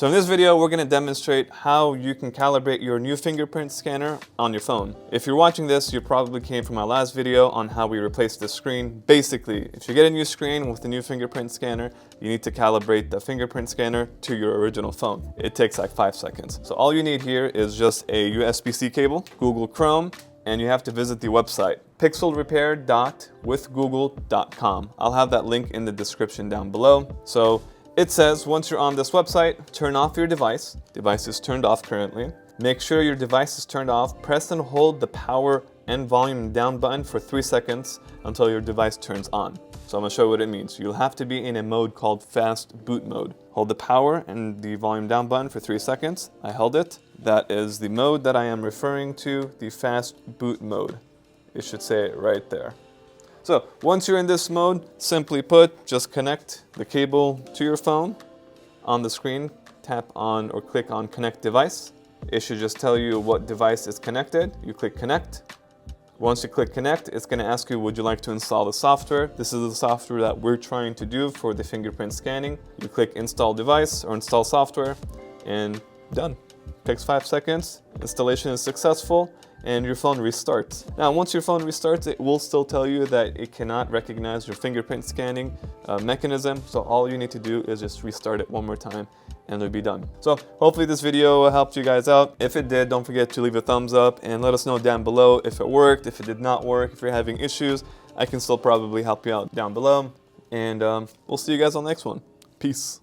So in this video, we're going to demonstrate how you can calibrate your new fingerprint scanner on your phone. If you're watching this, you probably came from my last video on how we replaced the screen. Basically, if you get a new screen with the new fingerprint scanner, you need to calibrate the fingerprint scanner to your original phone. It takes like 5 seconds. So all you need here is just a USB-C cable, Google Chrome, and you have to visit the website pixelrepair.withgoogle.com. I'll have that link in the description down below. So it says once you're on this website, turn off your device. Device is turned off currently. Make sure your device is turned off. Press and hold the power and volume down button for 3 seconds until your device turns on. So I'm going to show you what it means. You'll have to be in a mode called fast boot mode. Hold the power and the volume down button for 3 seconds. I held it. That is the mode that I am referring to, the fast boot mode. It should say it right there. So once you're in this mode, simply put, just connect the cable to your phone. On the screen, tap on or click on connect device. It should just tell you what device is connected. You click connect. Once you click connect, it's going to ask you, would you like to install the software? This is the software that we're trying to do for the fingerprint scanning. You click install device or install software and done. Takes 5 seconds. Installation is successful and your phone restarts. Now, once your phone restarts, it will still tell you that it cannot recognize your fingerprint scanning mechanism. So all you need to do is just restart it one more time and it'll be done. So hopefully this video helped you guys out. If it did, don't forget to leave a thumbs up and let us know down below if it worked, if it did not work, if you're having issues. I can still probably help you out down below. And we'll see you guys on the next one. Peace.